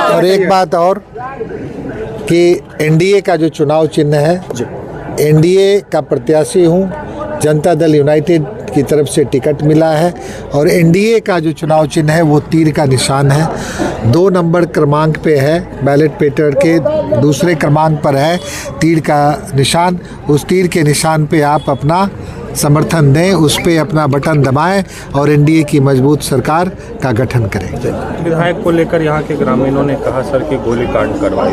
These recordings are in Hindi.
और एक बात और कि एनडीए का जो चुनाव चिन्ह है, एनडीए का प्रत्याशी हूँ, जनता दल यूनाइटेड की तरफ से टिकट मिला है और एनडीए का जो चुनाव चिन्ह है वो तीर का निशान है। 2 नंबर क्रमांक पे है, बैलेट पेपर के दूसरे क्रमांक पर है तीर का निशान। उस तीर के निशान पे आप अपना समर्थन दें, उस पे अपना बटन दबाएं और एनडीए की मजबूत सरकार का गठन करें। विधायक को लेकर यहाँ के ग्रामीणों ने कहा सर कि गोलीकांड करवाई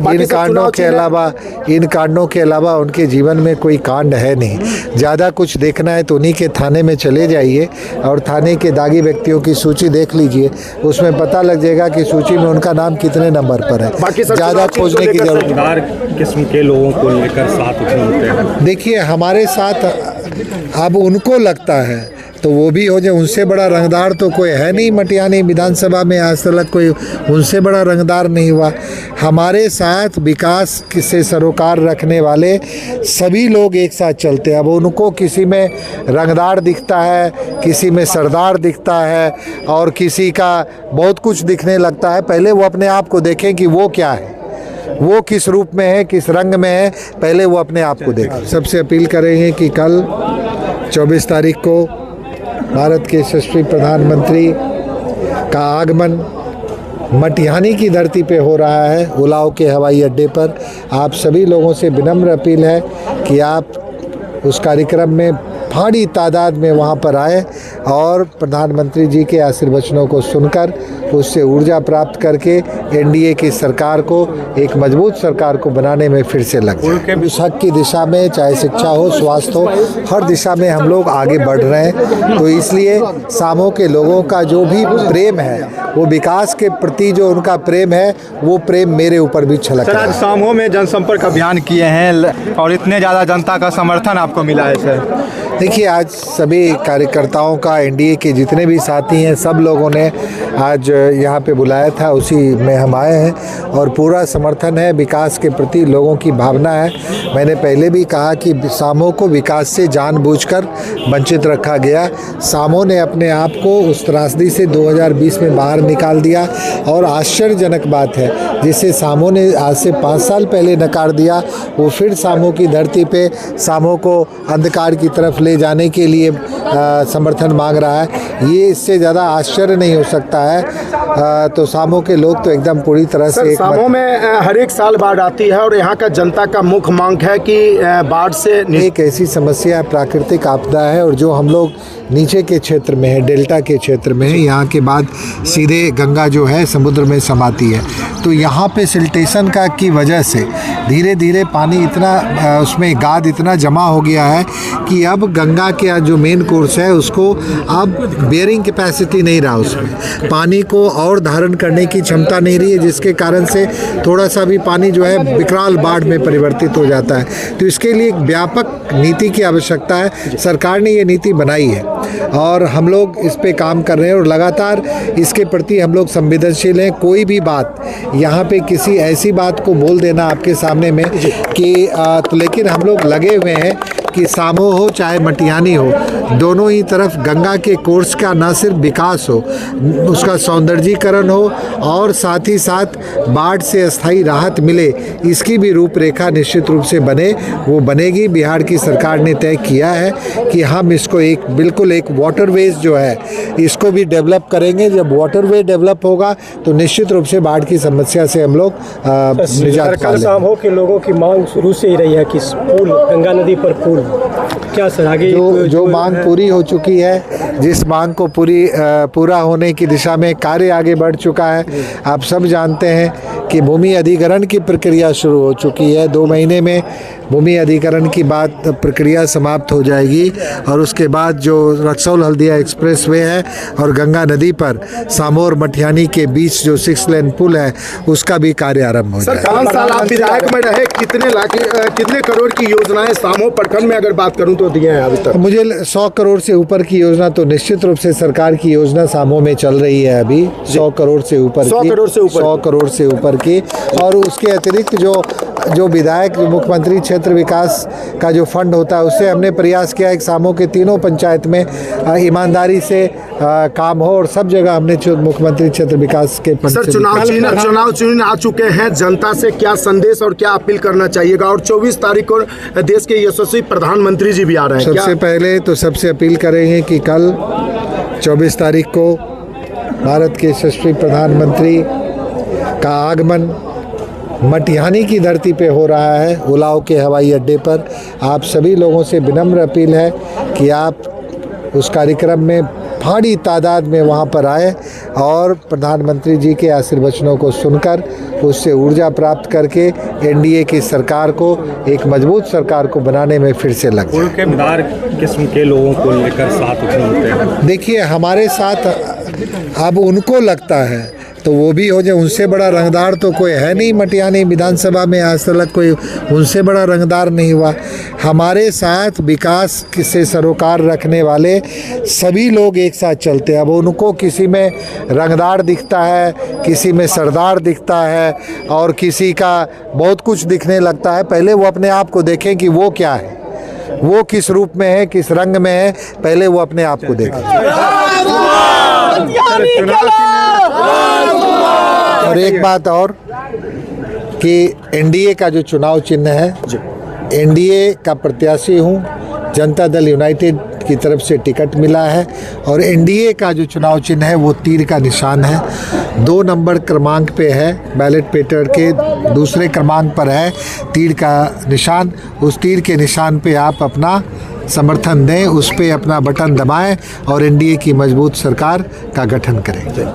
इन कांडों के अलावा उनके जीवन में कोई कांड है नहीं। ज़्यादा कुछ देखना है तो उन्हीं के थाने में चले जाइए और थाने के दागी व्यक्तियों की सूची देख लीजिए, उसमें पता लग जाएगा कि सूची में उनका नाम कितने नंबर पर है। ज़्यादा खोजने की जरूरत। किस्म के लोगों को लेकर साथ घूमते हैं। देखिए हमारे साथ अब उनको लगता है तो वो भी हो जाए, उनसे बड़ा रंगदार तो कोई है नहीं। मटियानी विधानसभा में आज तक कोई उनसे बड़ा रंगदार नहीं हुआ। हमारे साथ विकास से सरोकार रखने वाले सभी लोग एक साथ चलते हैं। अब उनको किसी में रंगदार दिखता है, किसी में सरदार दिखता है और किसी का बहुत कुछ दिखने लगता है। पहले वो अपने आप को देखें कि वो क्या है, वो किस रूप में है, किस रंग में है, पहले वो अपने आप को देखें। सबसे अपील करेंगे कि कल 24 तारीख को भारत के यशस्वी प्रधानमंत्री का आगमन मटिहानी की धरती पे हो रहा है, उलाव के हवाई अड्डे पर। आप सभी लोगों से विनम्र अपील है कि आप उस कार्यक्रम में भारी तादाद में वहाँ पर आए और प्रधानमंत्री जी के आशीर्वचनों को सुनकर उससे ऊर्जा प्राप्त करके एनडीए की सरकार को एक मजबूत सरकार को बनाने में फिर से लग जाए। इस हक की दिशा में चाहे शिक्षा हो, स्वास्थ्य हो, हर दिशा में हम लोग आगे बढ़ रहे हैं। तो इसलिए सामो के लोगों का जो भी प्रेम है, वो विकास के प्रति जो उनका प्रेम है, वो प्रेम मेरे ऊपर भी छलक रहा है। आज सामो में जनसंपर्क अभियान किए हैं और इतने ज़्यादा जनता का समर्थन आपको मिला है सर। देखिए आज सभी कार्यकर्ताओं का, एनडीए के जितने भी साथी हैं, सब लोगों ने आज यहाँ पे बुलाया था, उसी में हम आए हैं और पूरा समर्थन है। विकास के प्रति लोगों की भावना है। मैंने पहले भी कहा कि सामो को विकास से जानबूझकर वंचित रखा गया। सामो ने अपने आप को उस त्रासदी से 2020 में बाहर निकाल दिया और आश्चर्यजनक बात है, जिसे सामो ने आज से 5 साल पहले नकार दिया, वो फिर सामो की धरती पे सामो को अंधकार की तरफ ले जाने के लिए समर्थन मांग रहा है। ये इससे ज़्यादा आश्चर्य नहीं हो सकता है। तो सामो के लोग तो एकदम पूरी तरह से सामो में हर एक साल बाढ़ आती है और यहाँ का जनता का मुख्य मांग है कि बाढ़ से एक ऐसी समस्या प्राकृतिक आपदा है और जो हम लोग नीचे के क्षेत्र में है, डेल्टा के क्षेत्र में है, यहाँ के बाद सीधे गंगा जो है समुद्र में समाती है। तो यहाँ पे सिल्टेशन का की वजह से धीरे धीरे पानी इतना उसमें गाद इतना जमा हो गया है कि अब गंगा के जो मेन कोर्स है उसको अब बेयरिंग कैपेसिटी नहीं रहा, उसमें पानी को और धारण करने की क्षमता नहीं रही है, जिसके कारण से थोड़ा सा भी पानी जो है विकराल बाढ़ में परिवर्तित हो जाता है। तो इसके लिए एक व्यापक नीति की आवश्यकता है। सरकार ने ये नीति बनाई है और हम लोग इस पे काम कर रहे हैं और लगातार इसके प्रति हम लोग संवेदनशील हैं। कोई भी बात यहाँ पे किसी ऐसी बात को बोल देना आपके सामने में कि तो लेकिन हम लोग लगे हुए हैं कि सामो हो चाहे मटियानी हो, दोनों ही तरफ गंगा के कोर्स का न सिर्फ विकास हो, उसका सौंदर्यीकरण हो और साथ ही साथ बाढ़ से अस्थायी राहत मिले, इसकी भी रूपरेखा निश्चित रूप से बने, वो बनेगी। बिहार की सरकार ने तय किया है कि हम इसको बिल्कुल एक वाटरवेज जो है इसको भी डेवलप करेंगे। जब वाटरवे डेवलप होगा तो निश्चित रूप से बाढ़ की समस्या से हम लोग निजात पालेंगे। सामो के लोगों की मांग शुरू से ही रही है कि पुल, गंगा नदी पर पुल, क्या सर आगे जो मांग पूरी हो चुकी है, जिस मांग को पूरा होने की दिशा में कार्य आगे बढ़ चुका है। आप सब जानते हैं कि भूमि अधिग्रहण की प्रक्रिया शुरू हो चुकी है। 2 महीने में भूमि अधिग्रहण की बात प्रक्रिया समाप्त हो जाएगी और उसके बाद जो रक्सौल हल्दिया एक्सप्रेसवे है और गंगा नदी पर सामो और मटिहानी के बीच जो 6 लेन पुल है उसका भी कार्य आरंभ हो जाएगा। 5 साल आप विधायक में रहे, कितने करोड़ की योजनाएं सामो प्रखंड में अगर बात बात करूं तो दिए हैं अभी तक? मुझे 100 करोड़ से ऊपर की योजना तो निश्चित रूप से सरकार की योजना सामों में चल रही है अभी। 100 करोड़ से ऊपर 100 करोड़ से ऊपर 100 करोड़ से ऊपर की। और उसके अतिरिक्त जो विधायक जो मुख्यमंत्री क्षेत्र विकास का जो फंड होता है उससे हमने प्रयास किया है कि सामों के तीनों पंचायत में ईमानदारी से काम हो, और सब जगह हमने मुख्यमंत्री क्षेत्र विकास के फंड सर से चुनाव चिन्ह आ चुके हैं, जनता से क्या संदेश और क्या अपील करना चाहिएगा? और 24 तारीख को देश के यशस्वी प्रधानमंत्री जी भी आ रहे हैं। सबसे पहले तो सबसे अपील करेंगे कि कल 24 तारीख को भारत के यशस्वी प्रधानमंत्री का आगमन मटिहानी की धरती पे हो रहा है, उलाव के हवाई अड्डे पर। आप सभी लोगों से विनम्र अपील है कि आप उस कार्यक्रम में भारी तादाद में वहाँ पर आए और प्रधानमंत्री जी के आशीर्वचनों को सुनकर उससे ऊर्जा प्राप्त करके एनडीए की सरकार को एक मजबूत सरकार को बनाने में फिर से लग जाए। के किस्म के लोगों को लेकर साथ उठते हैं। देखिए, हमारे साथ अब उनको लगता है तो वो भी हो जाए। उनसे बड़ा रंगदार तो कोई है नहीं मटिहानी विधानसभा में, आज तक कोई उनसे बड़ा रंगदार नहीं हुआ। हमारे साथ विकास से सरोकार रखने वाले सभी लोग एक साथ चलते हैं। अब उनको किसी में रंगदार दिखता है, किसी में सरदार दिखता है और किसी का बहुत कुछ दिखने लगता है। पहले वो अपने आप को देखें कि वो क्या है, वो किस रूप में है, किस रंग में है, पहले वो अपने आप को देखें। और एक बात और कि एनडीए का जो चुनाव चिन्ह है, एनडीए का प्रत्याशी हूँ, जनता दल यूनाइटेड की तरफ से टिकट मिला है और एनडीए का जो चुनाव चिन्ह है वो तीर का निशान है। 2 नंबर क्रमांक पे है, बैलेट पेपर के दूसरे क्रमांक पर है तीर का निशान। उस तीर के निशान पे आप अपना समर्थन दें, उस पे अपना बटन दबाएं और एनडीए की मजबूत सरकार का गठन करें।